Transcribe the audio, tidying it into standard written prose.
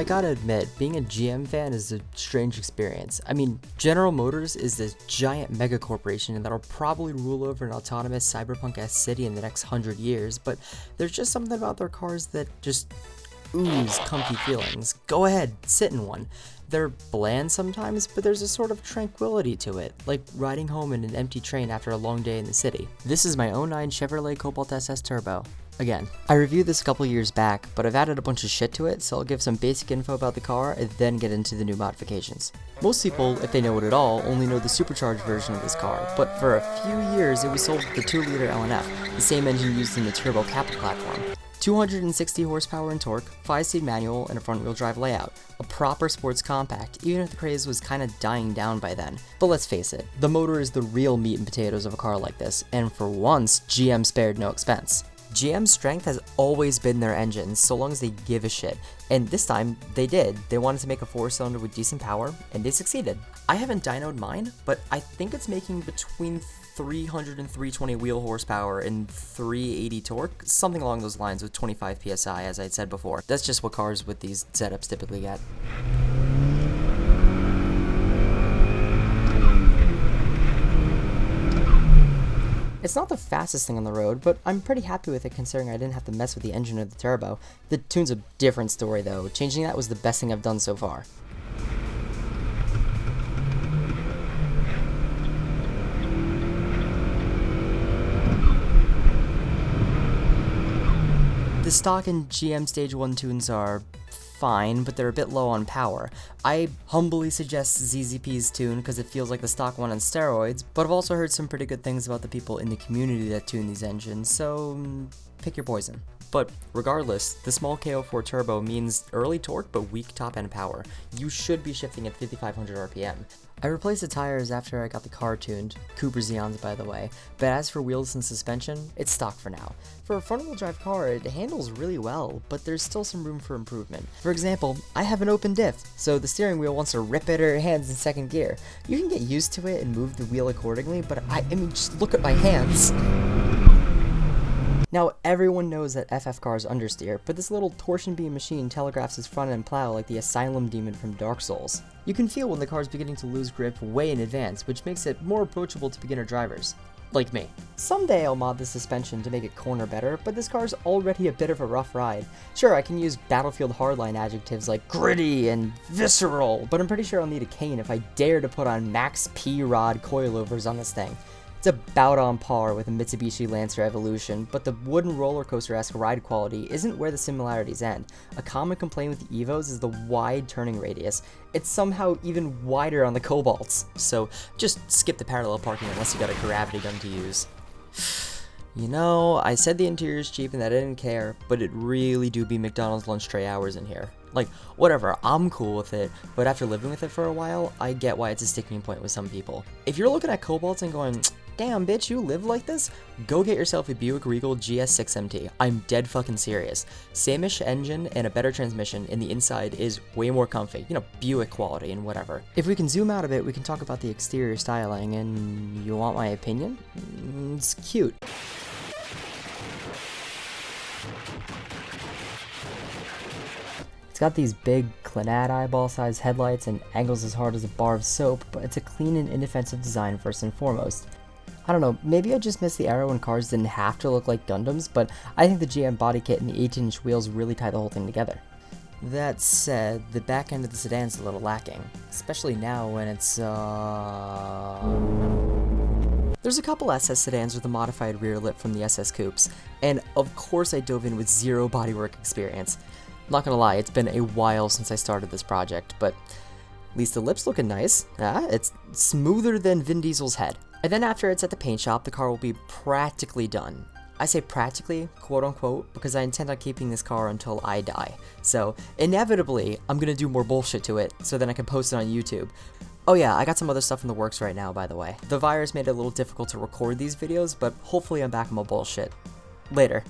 I gotta admit, being a GM fan is a strange experience. I mean, General Motors is this giant mega corporation that'll probably rule over an autonomous cyberpunk-esque city in the next 100 years, but there's just something about their cars that just ooze comfy feelings. Go ahead, sit in one. They're bland sometimes, but there's a sort of tranquility to it, like riding home in an empty train after a long day in the city. This is my 09 Chevrolet Cobalt SS Turbo. Again, I reviewed this a couple years back, but I've added a bunch of shit to it, so I'll give some basic info about the car and then get into the new modifications. Most people, if they know it at all, only know the supercharged version of this car, but for a few years it was sold with the 2-liter LNF, the same engine used in the Turbo Kappa platform. 260 horsepower and torque, 5-speed manual, and a front-wheel drive layout. A proper sports compact, even if the craze was kinda dying down by then. But let's face it, the motor is the real meat and potatoes of a car like this, and for once, GM spared no expense. GM's strength has always been their engines, so long as they give a shit. And this time, they did. They wanted to make a 4-cylinder with decent power, and they succeeded. I haven't dynoed mine, but I think it's making between 300 and 320 wheel horsepower and 380 torque, something along those lines with 25 psi, as I'd said before. That's just what cars with these setups typically get. It's not the fastest thing on the road, but I'm pretty happy with it considering I didn't have to mess with the engine or the turbo. The tune's a different story though. Changing that was the best thing I've done so far. The stock and GM Stage 1 tunes are fine, but they're a bit low on power. I humbly suggest ZZP's tune because it feels like the stock one on steroids, but I've also heard some pretty good things about the people in the community that tune these engines, so pick your poison. But regardless, the small KO4 turbo means early torque but weak top end power. You should be shifting at 5500 RPM. I replaced the tires after I got the car tuned, Cooper Xeons by the way, but as for wheels and suspension, it's stock for now. For a front-wheel drive car, it handles really well, but there's still some room for improvement. For example, I have an open diff, so the steering wheel wants to rip at your hands in second gear. You can get used to it and move the wheel accordingly, but I mean, just look at my hands. Now, everyone knows that FF cars understeer, but this little torsion beam machine telegraphs his front end plow like the Asylum Demon from Dark Souls. You can feel when the car's beginning to lose grip way in advance, which makes it more approachable to beginner drivers. Like me. Someday I'll mod the suspension to make it corner better, but this car's already a bit of a rough ride. Sure, I can use Battlefield Hardline adjectives like gritty and visceral, but I'm pretty sure I'll need a cane if I dare to put on max P-Rod coilovers on this thing. It's about on par with a Mitsubishi Lancer Evolution, but the wooden roller coaster-esque ride quality isn't where the similarities end. A common complaint with the Evos is the wide turning radius. It's somehow even wider on the Cobalts. So just skip the parallel parking unless you got a gravity gun to use. You know, I said the interior's cheap and that I didn't care, but it really do be McDonald's lunch tray hours in here. Like, whatever, I'm cool with it, but after living with it for a while, I get why it's a sticking point with some people. If you're looking at Cobalts and going, damn bitch, you live like this? Go get yourself a Buick Regal GS6MT. I'm dead fucking serious. Same-ish engine and a better transmission, and the inside is way more comfy. You know, Buick quality and whatever. If we can zoom out a bit, we can talk about the exterior styling, and you want my opinion? It's cute. It's got these big Clannad eyeball-sized headlights and angles as hard as a bar of soap, but it's a clean and inoffensive design first and foremost. I don't know, maybe I just missed the era when cars didn't have to look like Gundams, but I think the GM body kit and the 18-inch wheels really tie the whole thing together. That said, the back end of the sedan's a little lacking, especially now when it's, There's a couple SS sedans with a modified rear lip from the SS Coupes, and of course I dove in with zero bodywork experience. Not gonna lie, it's been a while since I started this project, but at least the lip's looking nice. It's smoother than Vin Diesel's head. And then after it's at the paint shop, the car will be practically done. I say practically, quote unquote, because I intend on keeping this car until I die. So, inevitably, I'm gonna do more bullshit to it, so then I can post it on YouTube. Oh yeah, I got some other stuff in the works right now, by the way. The virus made it a little difficult to record these videos, but hopefully I'm back on my bullshit. Later.